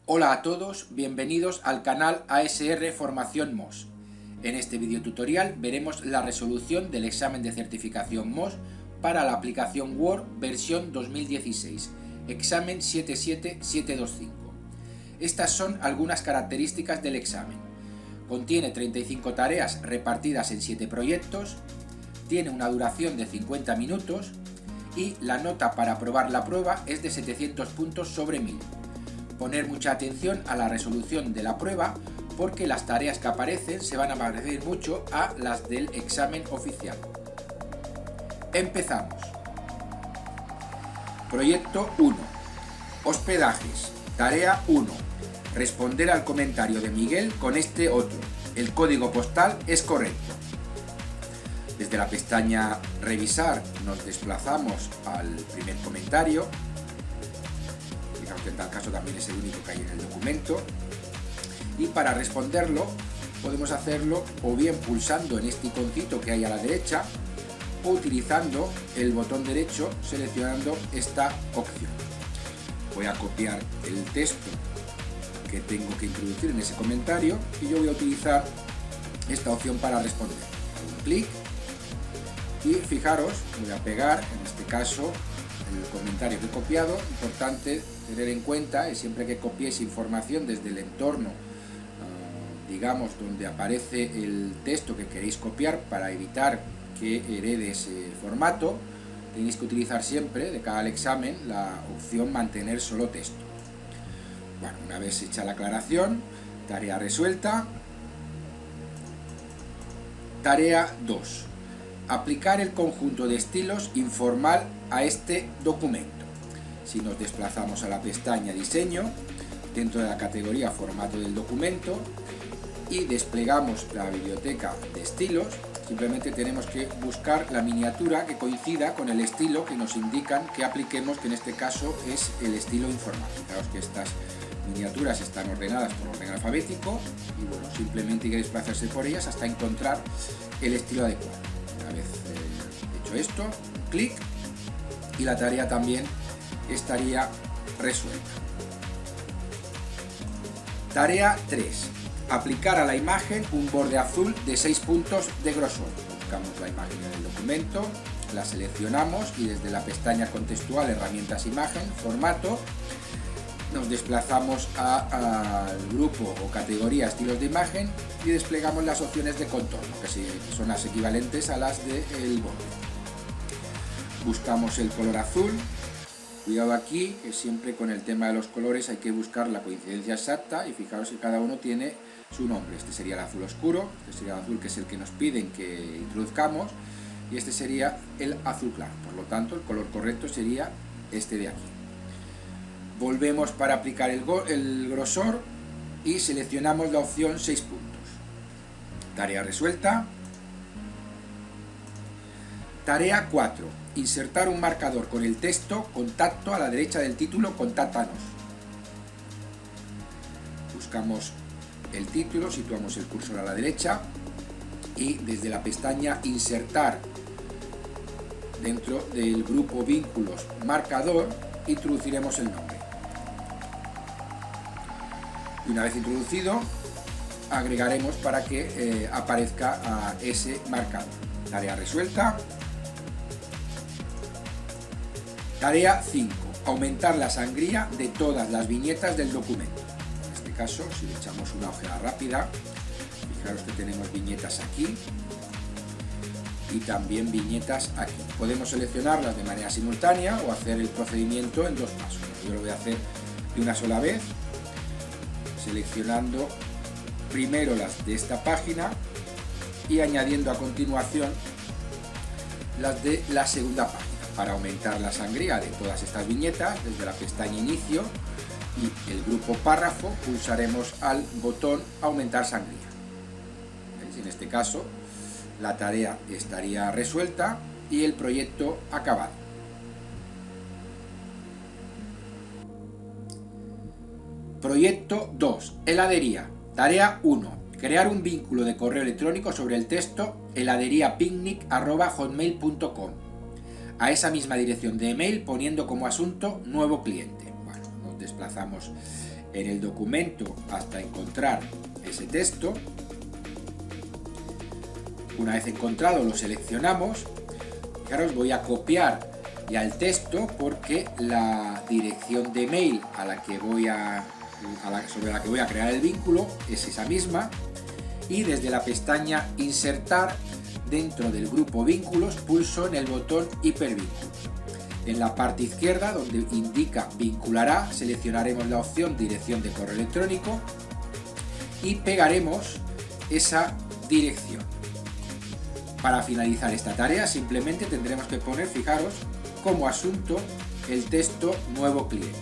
Hola a todos, bienvenidos al canal ASR Formación MOS. En este video tutorial veremos la resolución del examen de certificación MOS para la aplicación Word versión 2016, examen 77725. Estas son algunas características del examen. Contiene 35 tareas repartidas en 7 proyectos, tiene una duración de 50 minutos y la nota para aprobar la prueba es de 700 puntos sobre 1000. Poner mucha atención a la resolución de la prueba porque las tareas que aparecen se van a parecer mucho a las del examen oficial. Empezamos. Proyecto 1. Hospedajes. Tarea 1. Responder al comentario de Miguel con este otro. El código postal es correcto. Desde la pestaña Revisar nos desplazamos al primer comentario. Digamos que en tal caso también es el único que hay en el documento. Y para responderlo podemos hacerlo o bien pulsando en este iconcito que hay a la derecha o utilizando el botón derecho seleccionando esta opción. Voy a copiar el texto que tengo que introducir en ese comentario y yo voy a utilizar esta opción para responder. Hago un clic y fijaros, voy a pegar en este caso el comentario que he copiado. Importante tener en cuenta es siempre que copiéis información desde el entorno, digamos, donde aparece el texto que queréis copiar para evitar que herede ese formato, tenéis que utilizar siempre, de cara al examen, la opción mantener solo texto. Bueno, una vez hecha la aclaración, tarea resuelta. Tarea 2. Aplicar el conjunto de estilos informal a este documento. Si nos desplazamos a la pestaña Diseño, dentro de la categoría Formato del documento, y desplegamos la biblioteca de estilos, simplemente tenemos que buscar la miniatura que coincida con el estilo que nos indican que apliquemos, que en este caso es el estilo informal. Fijaos que estas miniaturas están ordenadas por orden alfabético y bueno, simplemente hay que desplazarse por ellas hasta encontrar el estilo adecuado. Una vez hecho esto, clic y la tarea también estaría resuelta. Tarea 3. Aplicar a la imagen un borde azul de 6 puntos de grosor. Buscamos la imagen en el documento, la seleccionamos y desde la pestaña contextual Herramientas Imagen, Formato, nos desplazamos al grupo o categoría Estilos de imagen y desplegamos las opciones de contorno, que son las equivalentes a las del borde. Buscamos el color azul. Cuidado aquí, que siempre con el tema de los colores hay que buscar la coincidencia exacta y fijaros que cada uno tiene su nombre. Este sería el azul oscuro, este sería el azul que es el que nos piden que introduzcamos y este sería el azul claro. Por lo tanto, el color correcto sería este de aquí. Volvemos para aplicar el grosor y seleccionamos la opción 6 puntos. Tarea resuelta. Tarea 4. Insertar un marcador con el texto Contacto a la derecha del título Contáctanos. Buscamos el título, situamos el cursor a la derecha y desde la pestaña Insertar dentro del grupo Vínculos Marcador introduciremos el nombre. Y una vez introducido agregaremos para que aparezca a ese marcador. Tarea resuelta. Tarea 5. Aumentar la sangría de todas las viñetas del documento. En este caso, si le echamos una ojeada rápida, fijaros que tenemos viñetas aquí y también viñetas aquí. Podemos seleccionarlas de manera simultánea o hacer el procedimiento en 2 pasos. Yo lo voy a hacer de una sola vez, seleccionando primero las de esta página y añadiendo a continuación las de la segunda página. Para aumentar la sangría de todas estas viñetas, desde la pestaña Inicio y el grupo Párrafo pulsaremos al botón Aumentar sangría. ¿Veis? En este caso la tarea estaría resuelta y el proyecto acabado. Proyecto 2. Heladería. Tarea 1. Crear un vínculo de correo electrónico sobre el texto heladeriapicnic@hotmail.com. A esa misma dirección de email poniendo como asunto nuevo cliente. Bueno, nos desplazamos en el documento hasta encontrar ese texto. Una vez encontrado lo seleccionamos. Fijaros, voy a copiar ya el texto porque la dirección de mail sobre la que voy a crear el vínculo es esa misma, y desde la pestaña Insertar, dentro del grupo Vínculos, pulso en el botón Hipervínculos. En la parte izquierda, donde indica Vinculará, seleccionaremos la opción Dirección de correo electrónico y pegaremos esa dirección. Para finalizar esta tarea simplemente tendremos que poner, fijaros, como asunto el texto Nuevo cliente.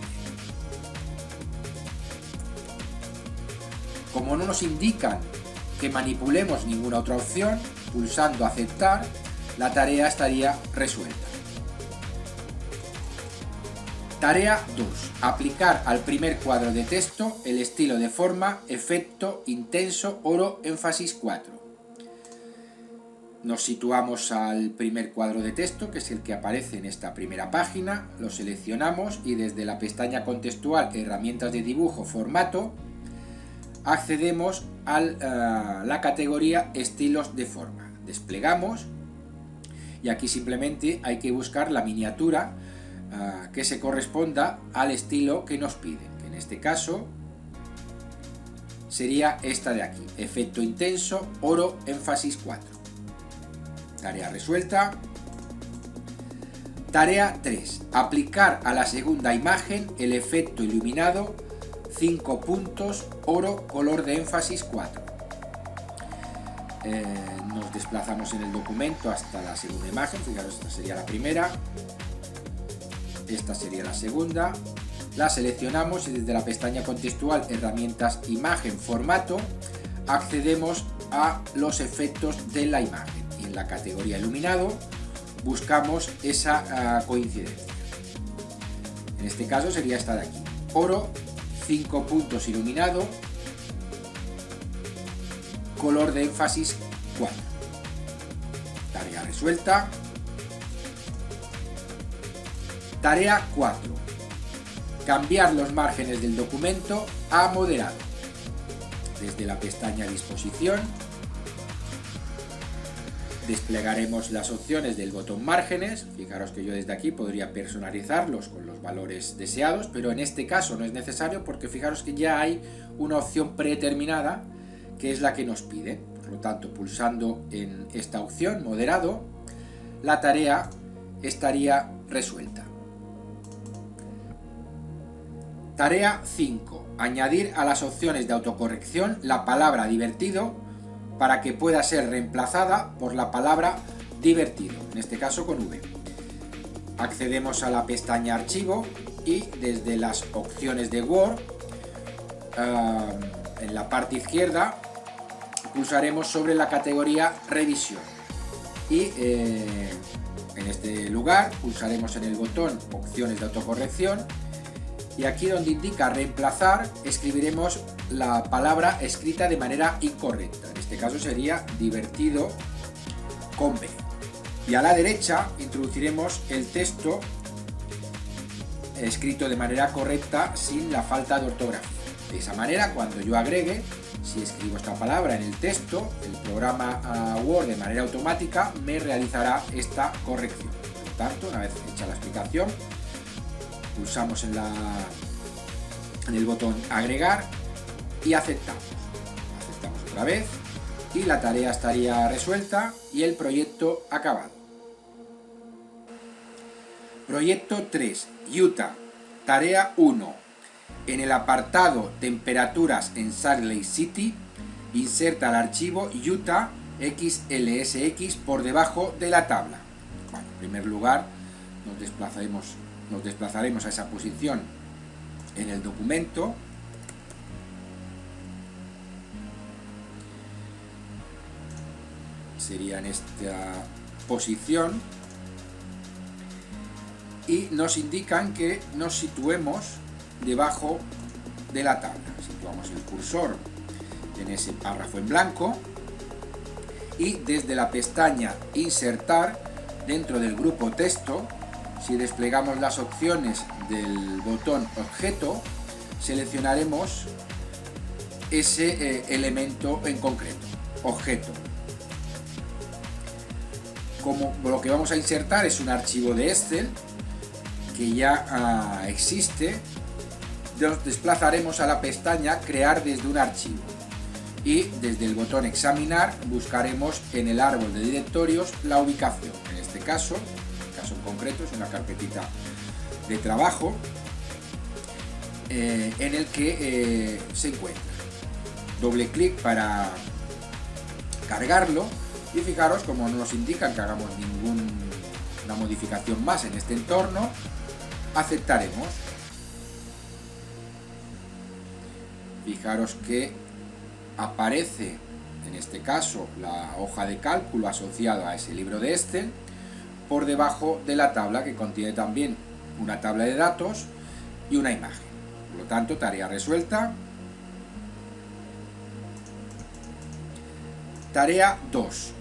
Como no nos indican que manipulemos ninguna otra opción, pulsando Aceptar, la tarea estaría resuelta. Tarea 2. Aplicar al primer cuadro de texto el estilo de forma, efecto, intenso, oro, énfasis 4. Nos situamos al primer cuadro de texto, que es el que aparece en esta primera página, lo seleccionamos y desde la pestaña contextual, herramientas de dibujo, formato, accedemos a la categoría estilos de forma. Desplegamos y aquí simplemente hay que buscar la miniatura que se corresponda al estilo que nos piden, que en este caso sería esta de aquí, efecto intenso, oro, énfasis 4. Tarea resuelta. Tarea 3. Aplicar a la segunda imagen el efecto iluminado 5 puntos, oro, color de énfasis 4. Nos desplazamos en el documento hasta la segunda imagen, fijaros, esta sería la primera, esta sería la segunda, la seleccionamos y desde la pestaña contextual, herramientas, imagen, formato, accedemos a los efectos de la imagen y en la categoría iluminado buscamos esa coincidencia. En este caso sería esta de aquí, oro, 5 puntos iluminado, color de énfasis 4. Tarea resuelta. Tarea 4. Cambiar los márgenes del documento a moderado. Desde la pestaña Disposición, desplegaremos las opciones del botón Márgenes. Fijaros que yo desde aquí podría personalizarlos con los valores deseados, pero en este caso no es necesario porque fijaros que ya hay una opción predeterminada que es la que nos pide. Por lo tanto, pulsando en esta opción, moderado, la tarea estaría resuelta. Tarea 5. Añadir a las opciones de autocorrección la palabra divertido para que pueda ser reemplazada por la palabra divertido, en este caso con V. Accedemos a la pestaña Archivo y desde las opciones de Word, en la parte izquierda, pulsaremos sobre la categoría Revisión y en este lugar pulsaremos en el botón Opciones de autocorrección y aquí donde indica reemplazar escribiremos la palabra escrita de manera incorrecta, en este caso sería divertido con B, y a la derecha introduciremos el texto escrito de manera correcta sin la falta de ortografía. De esa manera, cuando yo agregue, si escribo esta palabra en el texto, el programa Word de manera automática me realizará esta corrección. Por lo tanto, una vez hecha la explicación, pulsamos en el botón Agregar y aceptamos. Aceptamos otra vez y la tarea estaría resuelta y el proyecto acabado. Proyecto 3. Utah. Tarea 1. En el apartado Temperaturas en Salt Lake City, inserta el archivo Utah XLSX por debajo de la tabla. Bueno, en primer lugar, nos desplazaremos a esa posición en el documento. Sería en esta posición. Y nos indican que nos situemos debajo de la tabla. Situamos el cursor en ese párrafo en blanco y desde la pestaña Insertar, dentro del grupo Texto, si desplegamos las opciones del botón Objeto, seleccionaremos ese elemento en concreto, objeto. Como lo que vamos a insertar es un archivo de Excel que ya existe, nos desplazaremos a la pestaña Crear desde un archivo y desde el botón Examinar buscaremos en el árbol de directorios la ubicación. En este caso, en concreto, es una carpetita de trabajo en el que se encuentra. Doble clic para cargarlo y fijaros, como no nos indican que hagamos ninguna modificación más en este entorno, aceptaremos. Fijaros que aparece en este caso la hoja de cálculo asociada a ese libro de Excel por debajo de la tabla, que contiene también una tabla de datos y una imagen. Por lo tanto, tarea resuelta. Tarea 2.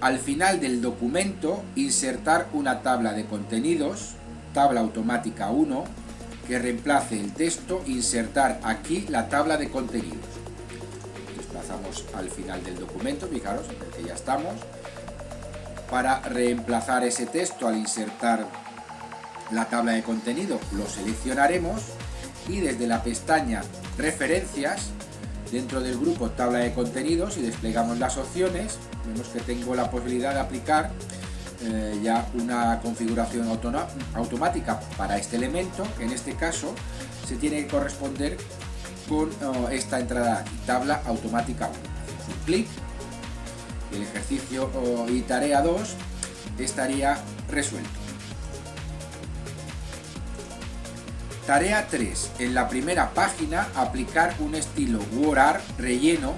Al final del documento, insertar una tabla de contenidos, tabla automática 1, que reemplace el texto, insertar aquí la tabla de contenidos. Desplazamos al final del documento, fijaros, en el que ya estamos. Para reemplazar ese texto, al insertar la tabla de contenido, lo seleccionaremos y desde la pestaña Referencias, dentro del grupo Tabla de contenidos, y desplegamos las opciones, vemos que tengo la posibilidad de aplicar ya una configuración automática para este elemento, que en este caso se tiene que corresponder con esta entrada aquí, tabla automática 1. Hacemos un clic, el ejercicio y tarea 2 estaría resuelto. Tarea 3. En la primera página, aplicar un estilo WordArt relleno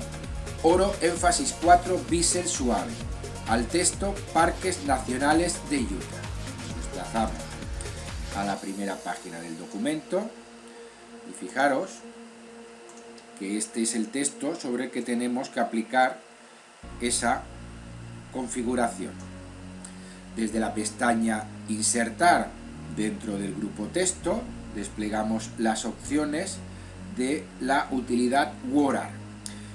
oro énfasis 4 bisel suave al texto Parques Nacionales de Utah. Nos desplazamos a la primera página del documento y fijaros que este es el texto sobre el que tenemos que aplicar esa configuración. Desde la pestaña Insertar dentro del grupo texto, desplegamos las opciones de la utilidad WordArt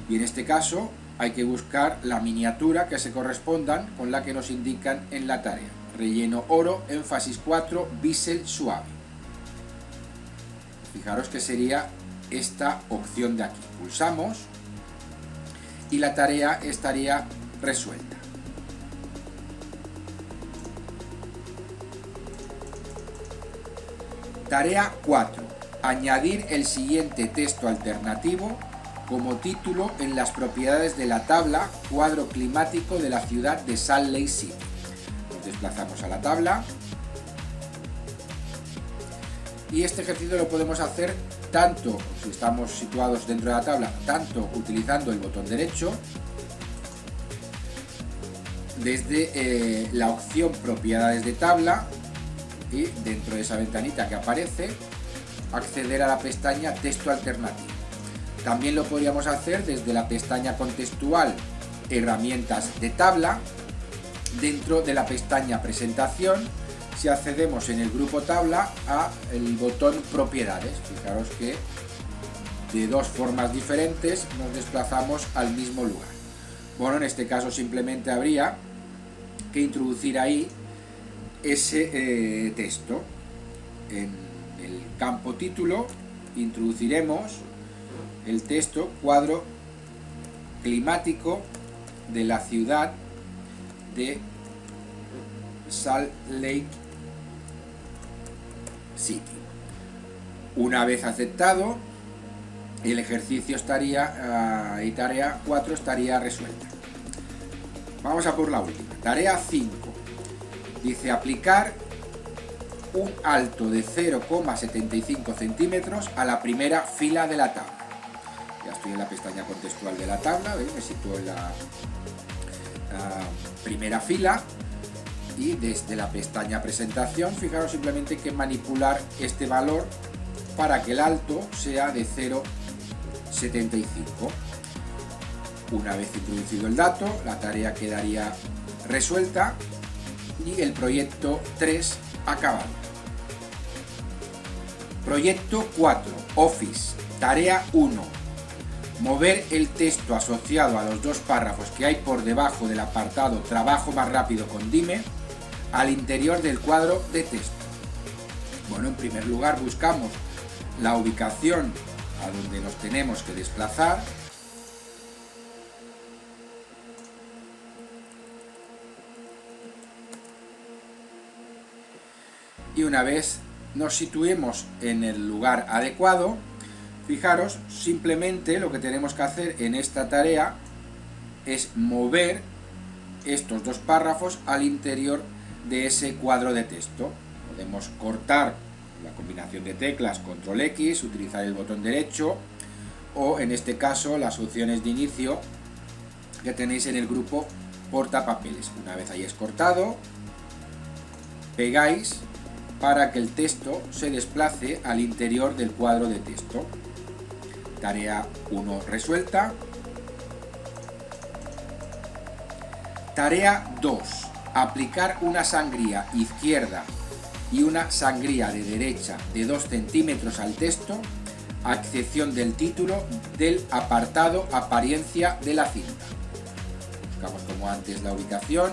y en este caso hay que buscar la miniatura que se correspondan con la que nos indican en la tarea, relleno oro énfasis 4 bisel suave. Fijaros que sería esta opción de aquí, pulsamos y la tarea estaría resuelta. Tarea 4. Añadir el siguiente texto alternativo como título en las propiedades de la tabla cuadro climático de la ciudad de Salt Lake City. Nos desplazamos a la tabla y este ejercicio lo podemos hacer tanto, si estamos situados dentro de la tabla, tanto utilizando el botón derecho, desde la opción propiedades de tabla, y dentro de esa ventanita que aparece, acceder a la pestaña texto alternativo. También lo podríamos hacer desde la pestaña contextual herramientas de tabla, dentro de la pestaña presentación, si accedemos en el grupo tabla a el botón propiedades. Fijaros que de dos formas diferentes nos desplazamos al mismo lugar. Bueno, en este caso simplemente habría que introducir ahí ese texto. En el campo título introduciremos el texto cuadro climático de la ciudad de Salt Lake City. Una vez aceptado, el ejercicio estaría y tarea 4 estaría resuelta. Vamos a por la última. Tarea 5. Dice aplicar un alto de 0,75 centímetros a la primera fila de la tabla. Ya estoy en la pestaña contextual de la tabla, ¿veis? Me sitúo en la primera fila y desde la pestaña presentación, fijaros, simplemente hay que manipular este valor para que el alto sea de 0,75. Una vez introducido el dato, la tarea quedaría resuelta y el proyecto 3 acabado. Proyecto 4, Office, tarea 1. Mover el texto asociado a los dos párrafos que hay por debajo del apartado Trabajo más rápido con Dime al interior del cuadro de texto. Bueno, en primer lugar buscamos la ubicación a donde nos tenemos que desplazar. Y una vez nos situemos en el lugar adecuado, fijaros, simplemente lo que tenemos que hacer en esta tarea es mover estos dos párrafos al interior de ese cuadro de texto. Podemos cortar la combinación de teclas Control X, utilizar el botón derecho o en este caso las opciones de inicio que tenéis en el grupo portapapeles. Una vez hayáis cortado, pegáis para que el texto se desplace al interior del cuadro de texto. Tarea 1 resuelta. Tarea 2. Aplicar una sangría izquierda y una sangría de derecha de 2 centímetros al texto, a excepción del título del apartado Apariencia de la cinta. Buscamos como antes la ubicación.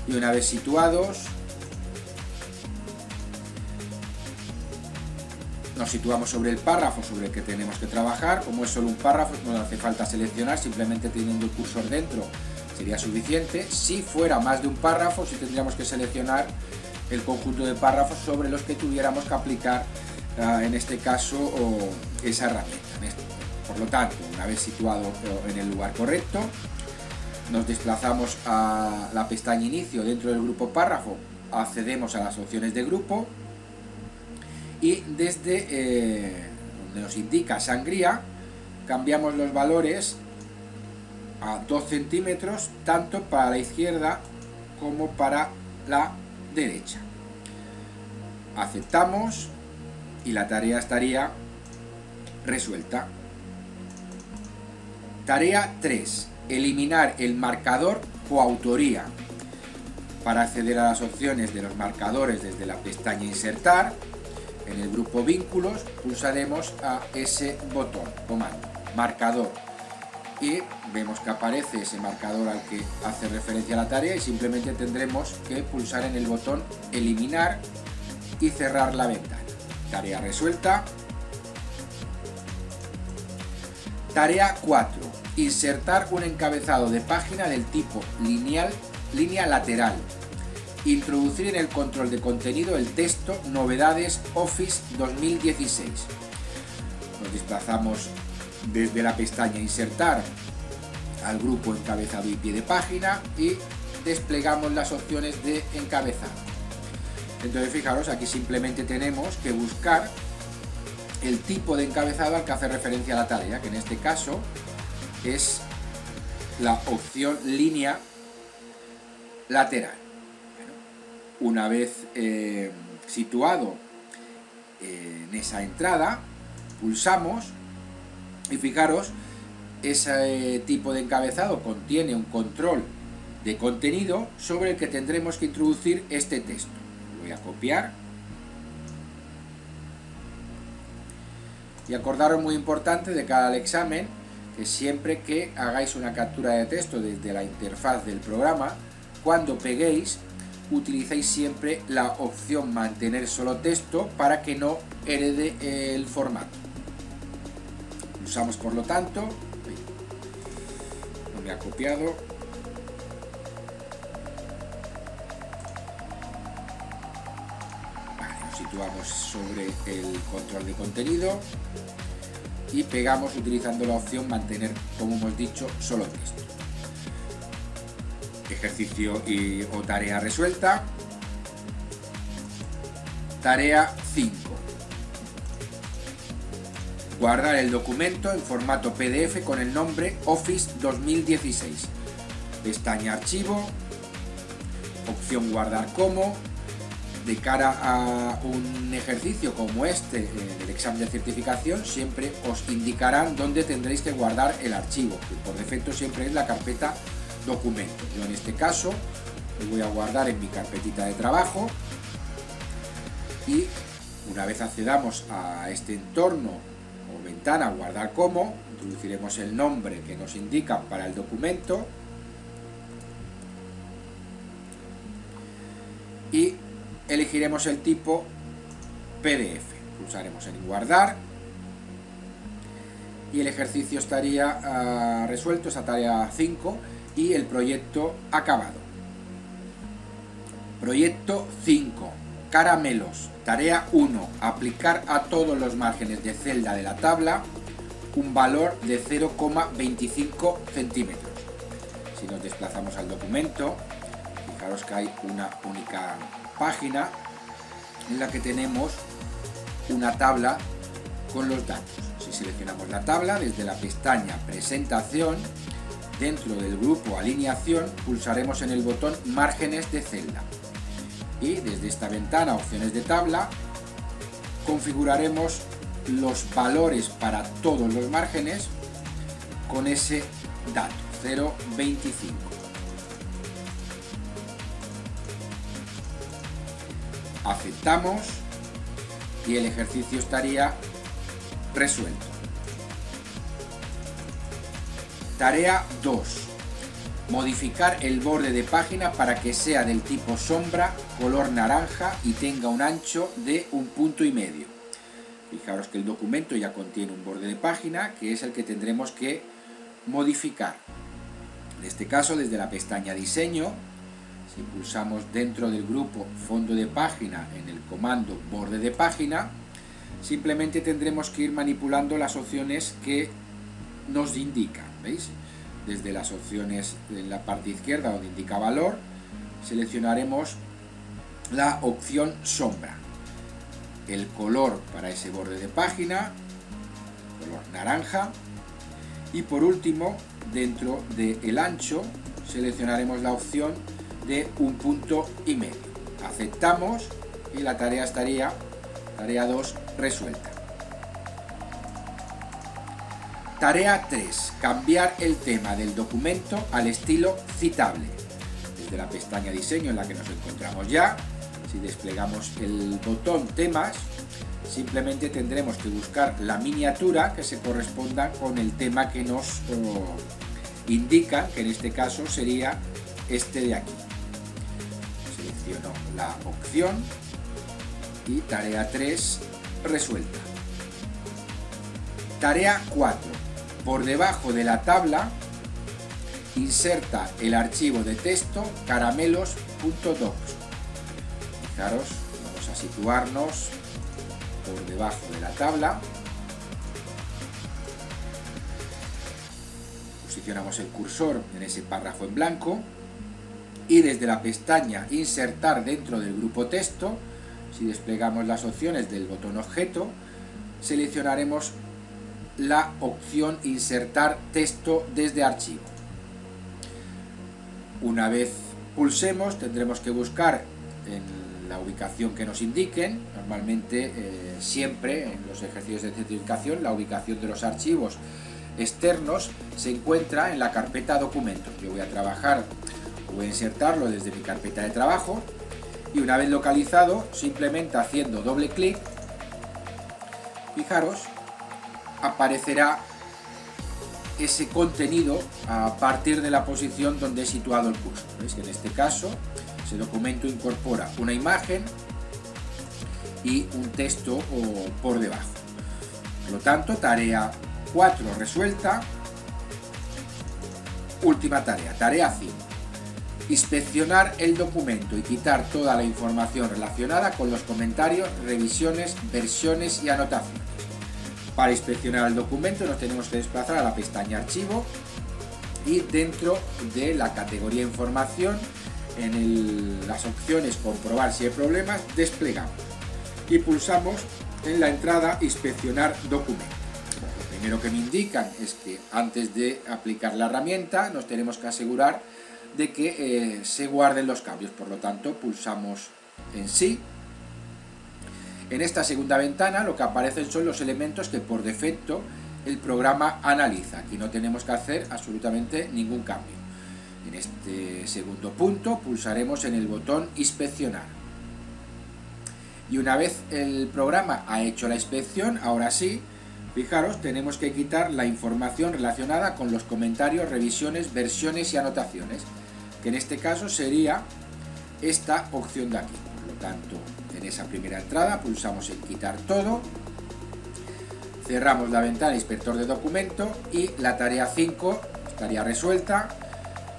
Y una vez situados, nos situamos sobre el párrafo sobre el que tenemos que trabajar. Como es solo un párrafo, no hace falta seleccionar, simplemente teniendo el cursor dentro sería suficiente. Si fuera más de un párrafo, sí tendríamos que seleccionar el conjunto de párrafos sobre los que tuviéramos que aplicar, en este caso, esa herramienta. Por lo tanto, una vez situado en el lugar correcto, nos desplazamos a la pestaña Inicio dentro del grupo Párrafo, accedemos a las opciones de grupo y desde donde nos indica sangría, cambiamos los valores a 2 centímetros tanto para la izquierda como para la derecha. Aceptamos y la tarea estaría resuelta. Tarea 3. Eliminar el marcador coautoría. Para acceder a las opciones de los marcadores desde la pestaña Insertar, en el grupo Vínculos pulsaremos a ese botón, comando, marcador, y vemos que aparece ese marcador al que hace referencia la tarea y simplemente tendremos que pulsar en el botón Eliminar y cerrar la ventana. Tarea resuelta. Tarea 4. Insertar un encabezado de página del tipo lineal, línea lateral. Introducir en el control de contenido el texto Novedades Office 2016. Nos desplazamos desde la pestaña Insertar al grupo Encabezado y pie de página y desplegamos las opciones de encabezado. Entonces fijaros, aquí simplemente tenemos que buscar el tipo de encabezado al que hace referencia la tarea, que en este caso es la opción línea lateral. Bueno, una vez situado en esa entrada, pulsamos y fijaros, ese tipo de encabezado contiene un control de contenido sobre el que tendremos que introducir este texto. Lo voy a copiar. Y acordaros, muy importante de cara al examen, que siempre que hagáis una captura de texto desde la interfaz del programa, cuando peguéis, utilicéis siempre la opción mantener solo texto para que no herede el formato. Pulsamos por lo tanto, no me ha copiado, vale, nos situamos sobre el control de contenido y pegamos utilizando la opción mantener, como hemos dicho, solo texto. Ejercicio o tarea resuelta. Tarea 5. Guardar el documento en formato PDF con el nombre Office 2016. Pestaña Archivo, opción Guardar como. De cara a un ejercicio como este, el examen de certificación, siempre os indicarán dónde tendréis que guardar el archivo, que por defecto siempre es la carpeta documentos. Yo en este caso lo voy a guardar en mi carpetita de trabajo y una vez accedamos a este entorno o ventana guardar como, introduciremos el nombre que nos indican para el documento y elegiremos el tipo PDF. Pulsaremos en guardar y el ejercicio estaría resuelto, esa tarea 5, y el proyecto acabado. Proyecto 5, caramelos. Tarea 1, aplicar a todos los márgenes de celda de la tabla un valor de 0,25 centímetros. Si nos desplazamos al documento, fijaros que hay una única página en la que tenemos una tabla con los datos. Si seleccionamos la tabla, desde la pestaña Presentación, dentro del grupo Alineación, pulsaremos en el botón Márgenes de celda. Y desde esta ventana, Opciones de tabla, configuraremos los valores para todos los márgenes con ese dato, 0,25. Aceptamos y el ejercicio estaría resuelto. Tarea 2. Modificar el borde de página para que sea del tipo sombra, color naranja y tenga un ancho de 1,5 puntos. Fijaros que el documento ya contiene un borde de página que es el que tendremos que modificar. En este caso, desde la pestaña Diseño, si pulsamos dentro del grupo Fondo de página en el comando Borde de página, simplemente tendremos que ir manipulando las opciones que nos indican. ¿Veis? Desde las opciones en la parte izquierda donde indica valor, seleccionaremos la opción sombra. El color para ese borde de página, color naranja. Y por último, dentro del ancho, seleccionaremos la opción de 1,5 puntos. Aceptamos y la tarea estaría, tarea 2, resuelta. Tarea 3. Cambiar el tema del documento al estilo citable. Desde la pestaña Diseño en la que nos encontramos ya, si desplegamos el botón Temas, simplemente tendremos que buscar la miniatura que se corresponda con el tema que nos indica, que en este caso sería este de aquí. Selecciono la opción y tarea 3 resuelta. Tarea 4. Por debajo de la tabla, inserta el archivo de texto caramelos.docs. Fijaros, vamos a situarnos por debajo de la tabla. Posicionamos el cursor en ese párrafo en blanco y desde la pestaña Insertar dentro del grupo texto, si desplegamos las opciones del botón Objeto, seleccionaremos la opción Insertar texto desde archivo. Una vez pulsemos, tendremos que buscar en la ubicación que nos indiquen. Normalmente siempre en los ejercicios de certificación la ubicación de los archivos externos se encuentra en la carpeta documentos. Yo voy a trabajar, voy a insertarlo desde mi carpeta de trabajo y una vez localizado, simplemente haciendo doble clic, fijaros, aparecerá ese contenido a partir de la posición donde he situado el cursor. ¿Veis que en este caso ese documento incorpora una imagen y un texto por debajo? Por lo tanto, tarea 4 resuelta. Última tarea, tarea 5. Inspeccionar el documento y quitar toda la información relacionada con los comentarios, revisiones, versiones y anotaciones. Para inspeccionar el documento nos tenemos que desplazar a la pestaña Archivo y dentro de la categoría Información, en las opciones Comprobar si hay problemas, desplegamos y pulsamos en la entrada Inspeccionar documento. Lo primero que me indican es que antes de aplicar la herramienta nos tenemos que asegurar de que se guarden los cambios, por lo tanto pulsamos en Sí. En esta segunda ventana lo que aparecen son los elementos que por defecto el programa analiza. Aquí no tenemos que hacer absolutamente ningún cambio. En este segundo punto pulsaremos en el botón Inspeccionar. Y una vez el programa ha hecho la inspección, ahora sí, fijaros, tenemos que quitar la información relacionada con los comentarios, revisiones, versiones y anotaciones, que en este caso sería esta opción de aquí. Por lo tanto, en esa primera entrada pulsamos en quitar todo, cerramos la ventana inspector de documento y la tarea 5 estaría resuelta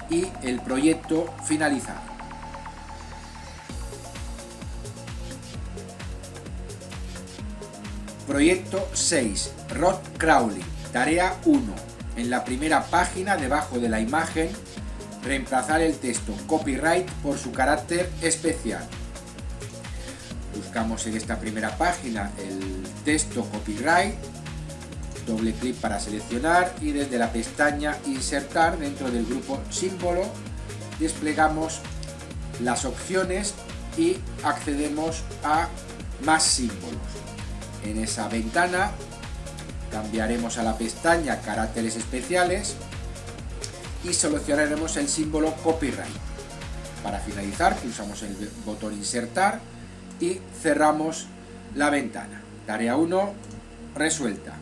y el proyecto finalizado. Proyecto 6, Rod Crawling, tarea 1. En la primera página, debajo de la imagen, reemplazar el texto copyright por su carácter especial. Buscamos en esta primera página el texto copyright, doble clic para seleccionar y desde la pestaña insertar dentro del grupo símbolo desplegamos las opciones y accedemos a más símbolos. En esa ventana cambiaremos a la pestaña caracteres especiales y seleccionaremos el símbolo copyright. Para finalizar pulsamos el botón insertar y cerramos la ventana. Tarea 1 resuelta.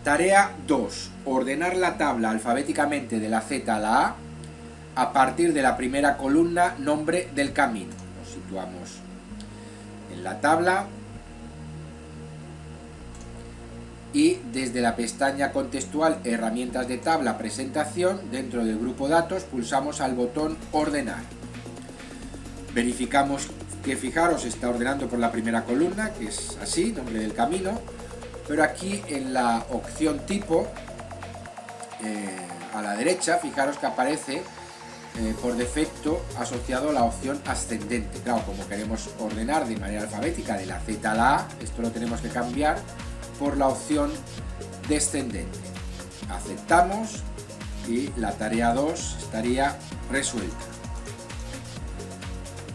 Tarea 2. Ordenar la tabla alfabéticamente de la Z a la A partir de la primera columna nombre del camino. Nos situamos en la tabla y desde la pestaña contextual herramientas de tabla presentación dentro del grupo datos pulsamos al botón ordenar. Verificamos que, fijaros, está ordenando por la primera columna, que es así, nombre del camino, pero aquí en la opción tipo a la derecha, fijaros que aparece por defecto asociado a la opción ascendente. Claro, como queremos ordenar de manera alfabética de la Z a la A, esto lo tenemos que cambiar por la opción descendente. Aceptamos y la tarea 2 estaría resuelta.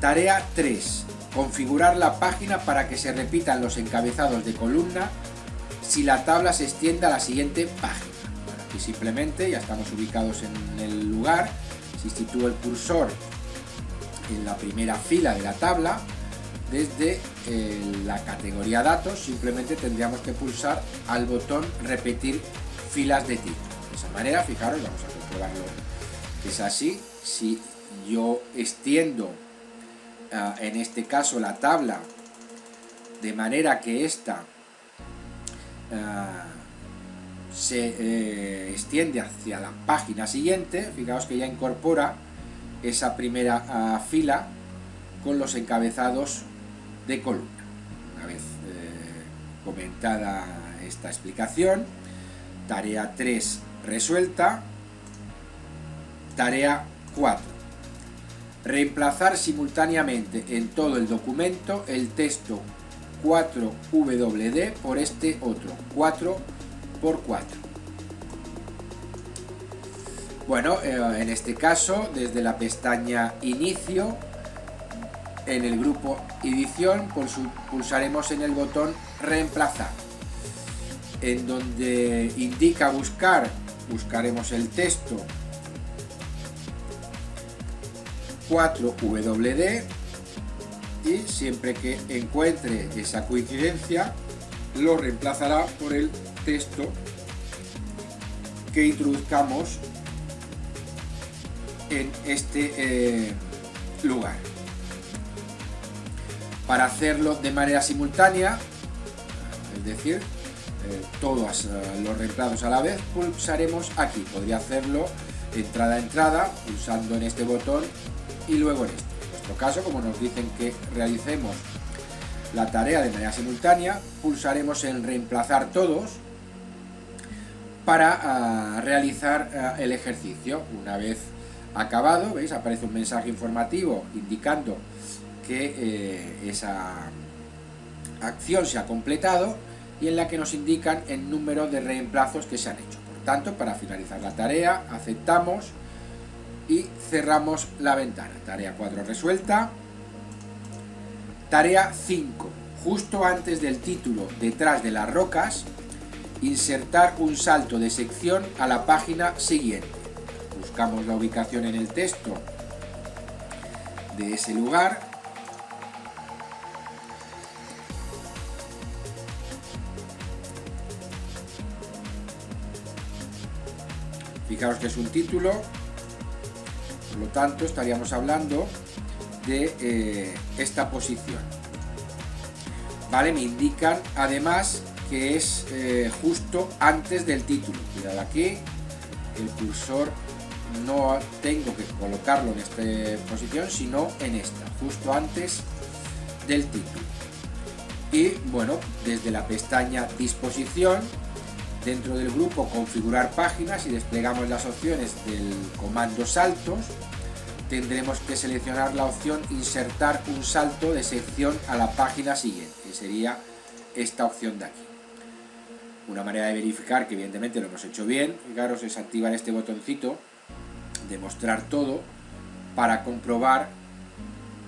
Tarea 3. Configurar la página para que se repitan los encabezados de columna si la tabla se extiende a la siguiente página. Bueno, aquí simplemente ya estamos ubicados en el lugar. Si sitúo el cursor en la primera fila de la tabla, desde la categoría datos simplemente tendríamos que pulsar al botón repetir filas de título. De esa manera, fijaros, vamos a comprobarlo que es así. Si yo extiendo en este caso la tabla de manera que esta se extiende hacia la página siguiente, fijaos que ya incorpora esa primera fila con los encabezados de columna. Una vez comentada esta explicación, tarea 3 resuelta. Tarea 4. Reemplazar simultáneamente en todo el documento el texto 4WD por este otro 4×4. Bueno, en este caso, desde la pestaña Inicio, en el grupo Edición, pulsaremos en el botón Reemplazar. En donde indica buscar, buscaremos el texto 4WD y siempre que encuentre esa coincidencia lo reemplazará por el texto que introduzcamos en este lugar. Para hacerlo de manera simultánea, es decir, todos los reemplazos a la vez, pulsaremos aquí. Podría hacerlo entrada a entrada, pulsando en este botón y luego en este. En nuestro caso, como nos dicen que realicemos la tarea de manera simultánea, pulsaremos en reemplazar todos para realizar el ejercicio. Una vez acabado, ¿veis? Aparece un mensaje informativo indicando que esa acción se ha completado y en la que nos indican el número de reemplazos que se han hecho. Por tanto, para finalizar la tarea, aceptamos y cerramos la ventana. Tarea 4 resuelta. Tarea 5. Justo antes del título, detrás de las rocas, insertar un salto de sección a la página siguiente. Buscamos la ubicación en el texto de ese lugar Fijaros que es un título, por lo tanto estaríamos hablando de esta posición. Vale, me indican además que es justo antes del título. Cuidado aquí, el cursor no tengo que colocarlo en esta posición, sino en esta, justo antes del título. Y bueno, desde la pestaña Disposición, dentro del grupo Configurar páginas, y desplegamos las opciones del comando saltos, tendremos que seleccionar la opción Insertar un salto de sección a la página siguiente, que sería esta opción de aquí. Una manera de verificar que evidentemente lo hemos hecho bien, fijaros, es activar este botoncito de mostrar todo para comprobar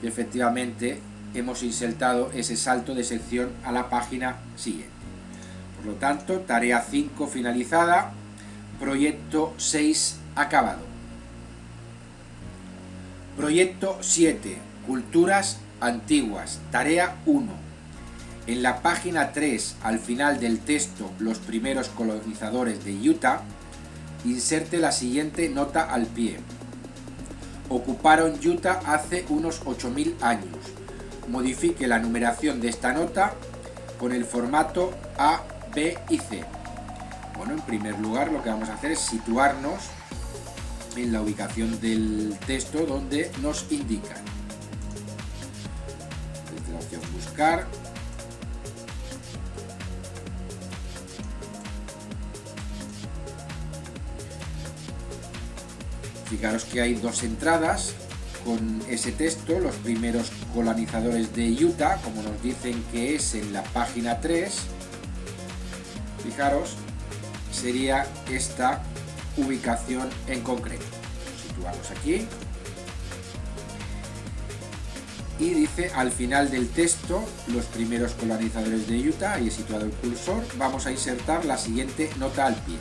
que efectivamente hemos insertado ese salto de sección a la página siguiente. Por lo tanto, tarea 5 finalizada, proyecto 6 acabado. Proyecto 7, culturas antiguas, tarea 1. En la página 3, al final del texto, los primeros colonizadores de Utah, inserte la siguiente nota al pie. Ocuparon Utah hace unos 8000 años. Modifique la numeración de esta nota con el formato A, B y C. Bueno, en primer lugar lo que vamos a hacer es situarnos en la ubicación del texto donde nos indican. Desde la opción Buscar, fijaros que hay dos entradas con ese texto, los primeros colonizadores de Utah, como nos dicen que es en la página 3, fijaros, sería esta ubicación en concreto. Lo situamos aquí y dice al final del texto, los primeros colonizadores de Utah, ahí he situado el cursor, vamos a insertar la siguiente nota al pie.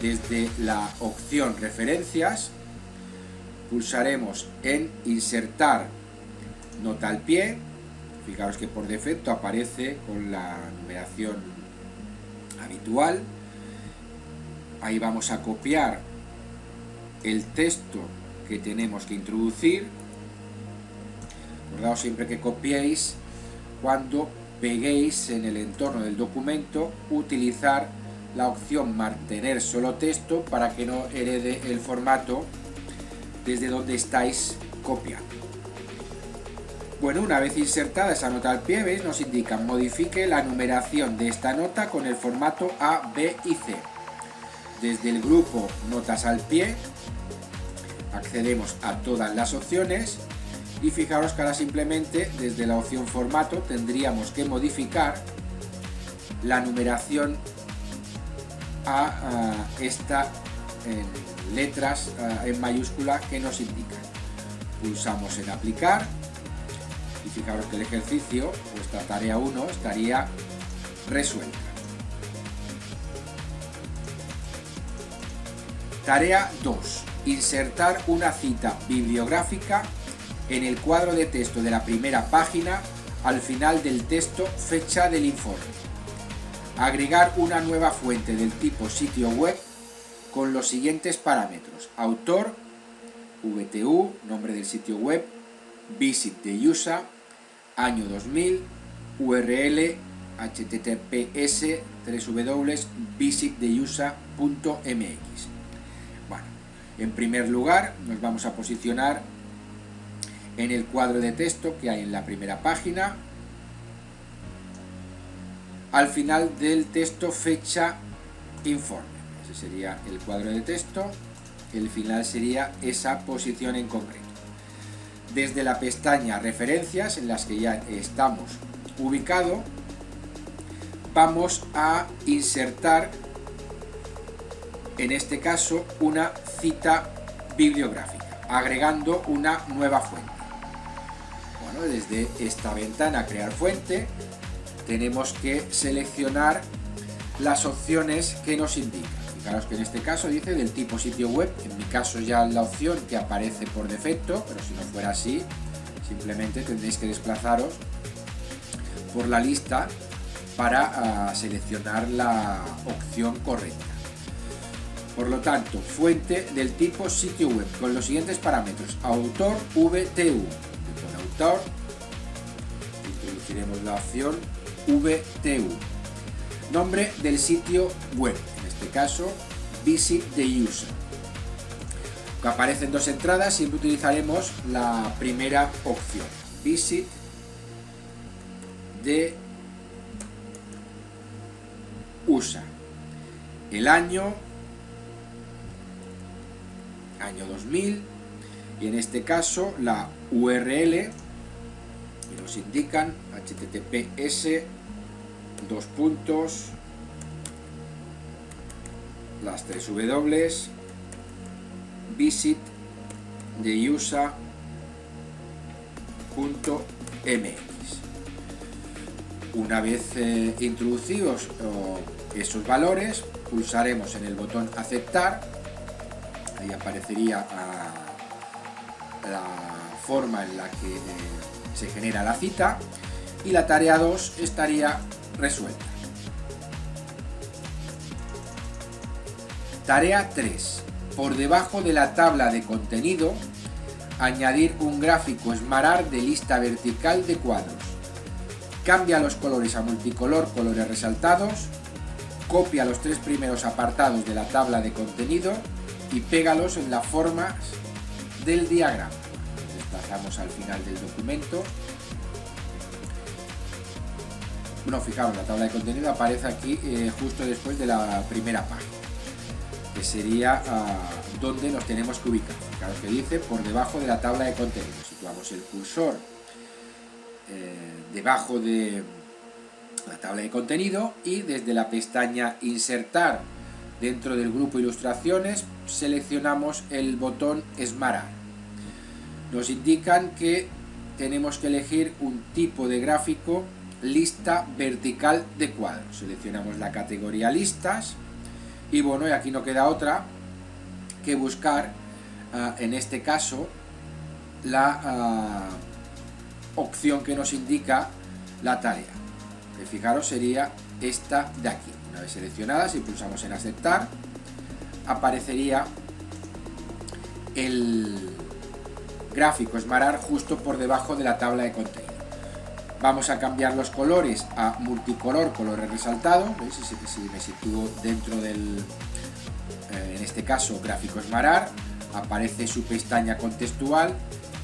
Desde la opción Referencias, pulsaremos en Insertar nota al pie. Fijaros que por defecto aparece con la numeración habitual. Ahí vamos a copiar el texto que tenemos que introducir. Acordaos siempre que copiéis, cuando peguéis en el entorno del documento, utilizar la opción Mantener solo texto para que no herede el formato desde donde estáis copiando. Bueno, una vez insertada esa nota al pie, ¿veis? Nos indica modifique la numeración de esta nota con el formato A, B y C. Desde el grupo Notas al pie accedemos a todas las opciones y fijaros que ahora simplemente desde la opción Formato tendríamos que modificar la numeración a esta letras en mayúscula que nos indican. Pulsamos en Aplicar y fijaros que el ejercicio, esta tarea 1, estaría resuelta. Tarea 2. Insertar una cita bibliográfica en el cuadro de texto de la primera página al final del texto fecha del informe. Agregar una nueva fuente del tipo sitio web con los siguientes parámetros: autor, VTU, nombre del sitio web, visit de USA, año 2000, URL https://visitdeusa.mx. Bueno, en primer lugar nos vamos a posicionar en el cuadro de texto que hay en la primera página. Al final del texto fecha informe. Ese sería el cuadro de texto, el final sería esa posición en concreto. Desde la pestaña Referencias, en las que ya estamos ubicados, vamos a insertar, en este caso, una cita bibliográfica, agregando una nueva fuente. Bueno, desde esta ventana Crear fuente, tenemos que seleccionar las opciones que nos indican. Fijaros que en este caso dice del tipo sitio web, en mi caso ya la opción que aparece por defecto, pero si no fuera así, simplemente tendréis que desplazaros por la lista para seleccionar la opción correcta. Por lo tanto, fuente del tipo sitio web con los siguientes parámetros: autor VTU. Con autor introduciremos la opción VTU. Nombre del sitio web, en este caso Visit the User. Que aparecen dos entradas, siempre utilizaremos la primera opción, Visit the User. El año 2000, y en este caso la URL, y nos indican https las 3 W visit the user.mx. Una vez introducidos esos valores, pulsaremos en el botón aceptar. Ahí aparecería la forma en la que se genera la cita y la tarea 2 estaría resuelta. Tarea 3. Por debajo de la tabla de contenido, añadir un gráfico SmartArt de lista vertical de cuadros. Cambia los colores a multicolor, colores resaltados. Copia los 3 primeros apartados de la tabla de contenido y pégalos en las formas del diagrama. Nos desplazamos al final del documento. Bueno, fijaos, la tabla de contenido aparece aquí justo después de la primera página, que sería donde nos tenemos que ubicar. Fijaos que dice por debajo de la tabla de contenido. Situamos el cursor debajo de la tabla de contenido y desde la pestaña Insertar dentro del grupo Ilustraciones seleccionamos el botón SmartArt. Nos indican que tenemos que elegir un tipo de gráfico lista vertical de cuadros. Seleccionamos la categoría listas y bueno, y aquí no queda otra que buscar en este caso la opción que nos indica la tarea, que fijaros sería esta de aquí. Una vez seleccionada, si pulsamos en aceptar, aparecería el gráfico SmartArt justo por debajo de la tabla de contenido. Vamos a cambiar los colores a multicolor, colores resaltados. ¿Veis? Si me sitúo dentro del, en este caso, gráfico SmartArt, aparece su pestaña contextual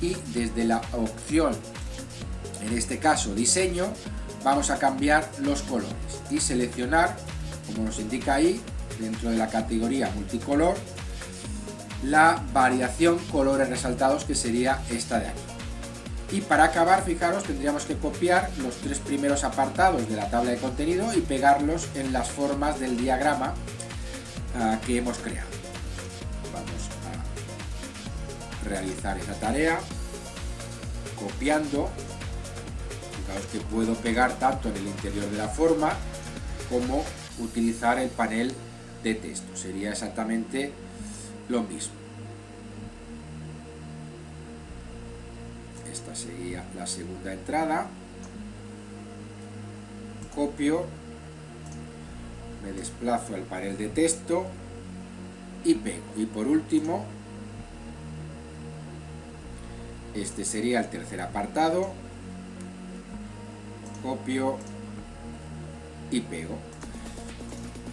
y desde la opción, en este caso diseño, vamos a cambiar los colores y seleccionar, como nos indica ahí, dentro de la categoría multicolor, la variación colores resaltados, que sería esta de aquí. Y para acabar, fijaros, tendríamos que copiar los 3 primeros apartados de la tabla de contenido y pegarlos en las formas del diagrama que hemos creado. Vamos a realizar esa tarea copiando. Fijaos que puedo pegar tanto en el interior de la forma como utilizar el panel de texto. Sería exactamente lo mismo. Esta sería la segunda entrada. Copio, me desplazo al panel de texto y pego. Y por último, este sería el tercer apartado. Copio y pego.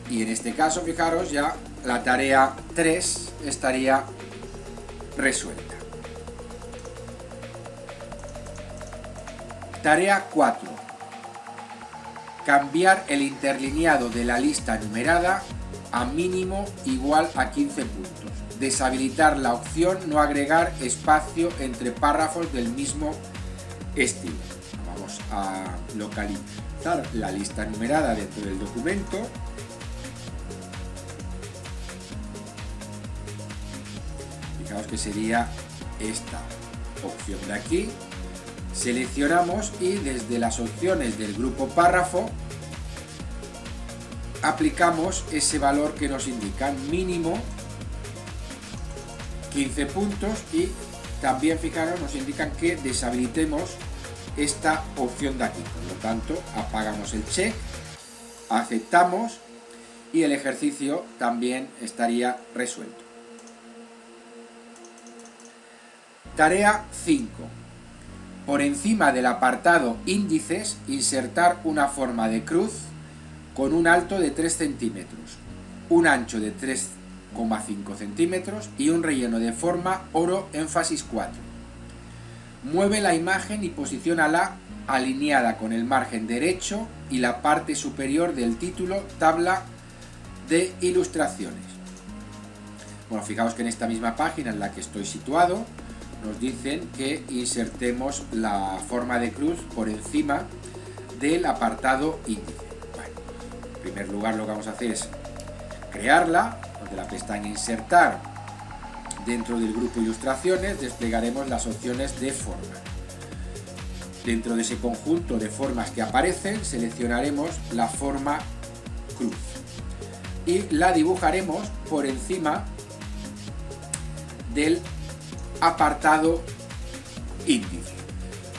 Y en este caso, fijaros, ya la tarea 3 estaría resuelta. Tarea 4. Cambiar el interlineado de la lista numerada a mínimo igual a 15 puntos. Deshabilitar la opción no agregar espacio entre párrafos del mismo estilo. Vamos a localizar la lista numerada dentro del documento. Fijaos que sería esta opción de aquí. Seleccionamos y desde las opciones del grupo párrafo aplicamos ese valor que nos indican, mínimo 15 puntos, y también, fijaros, nos indican que deshabilitemos esta opción de aquí. Por lo tanto, apagamos el check, aceptamos y el ejercicio también estaría resuelto. Tarea 5. Por encima del apartado índices, insertar una forma de cruz con un alto de 3 centímetros, un ancho de 3,5 centímetros y un relleno de forma oro énfasis 4. Mueve la imagen y posiciónala alineada con el margen derecho y la parte superior del título tabla de ilustraciones. Bueno, fijaos que en esta misma página en la que estoy situado nos dicen que insertemos la forma de cruz por encima del apartado índice. Bueno, en primer lugar lo que vamos a hacer es crearla, desde la pestaña insertar, dentro del grupo ilustraciones desplegaremos las opciones de forma. Dentro de ese conjunto de formas que aparecen seleccionaremos la forma cruz y la dibujaremos por encima del apartado índice.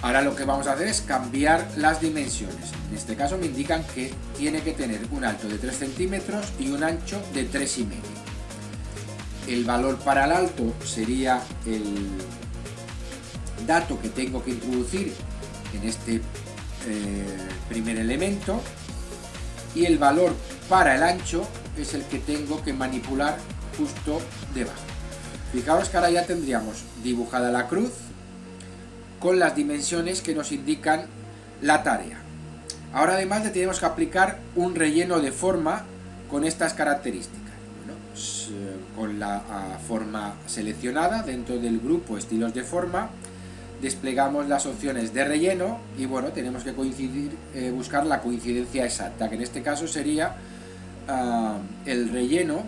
Ahora lo que vamos a hacer es cambiar las dimensiones. En este caso me indican que tiene que tener un alto de 3 centímetros y un ancho de 3,5. El valor para el alto sería el dato que tengo que introducir en este primer elemento, y el valor para el ancho es el que tengo que manipular justo debajo. Fijaos que ahora ya tendríamos dibujada la cruz con las dimensiones que nos indican la tarea. Ahora además le tenemos que aplicar un relleno de forma con estas características. Bueno, pues, con la forma seleccionada dentro del grupo estilos de forma, desplegamos las opciones de relleno y bueno, tenemos que buscar la coincidencia exacta, que en este caso sería el relleno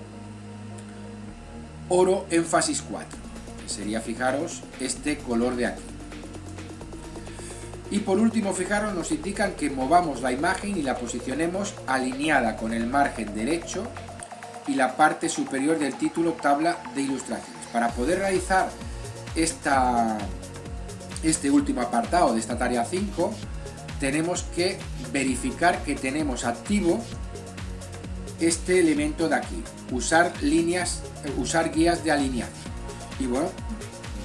oro énfasis 4, que sería, fijaros, este color de aquí. Y por último, fijaros, nos indican que movamos la imagen y la posicionemos alineada con el margen derecho y la parte superior del título tabla de ilustraciones. Para poder realizar este último apartado de esta tarea 5, tenemos que verificar que tenemos activo este elemento de aquí, usar guías de alineación. Y bueno,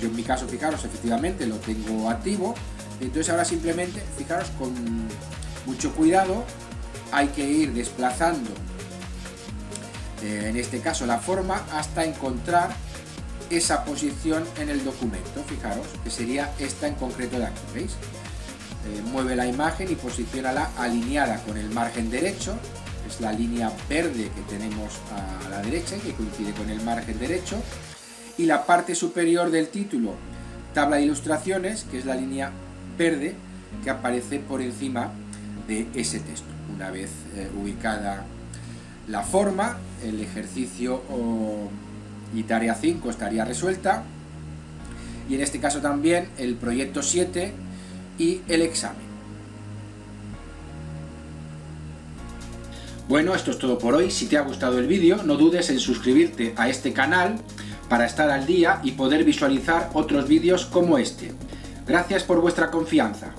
yo en mi caso, fijaros, efectivamente lo tengo activo. Entonces ahora simplemente, fijaros, con mucho cuidado hay que ir desplazando en este caso la forma hasta encontrar esa posición en el documento. Fijaros que sería esta en concreto de aquí, ¿veis? Mueve la imagen y posiciónala alineada con el margen derecho, es la línea verde que tenemos a la derecha y que coincide con el margen derecho, y la parte superior del título tabla de ilustraciones, que es la línea verde que aparece por encima de ese texto. Una vez ubicada la forma, el ejercicio y tarea 5 estaría resuelta, y en este caso también el proyecto 7 y el examen. Bueno, esto es todo por hoy. Si te ha gustado el vídeo, no dudes en suscribirte a este canal para estar al día y poder visualizar otros vídeos como este. Gracias por vuestra confianza.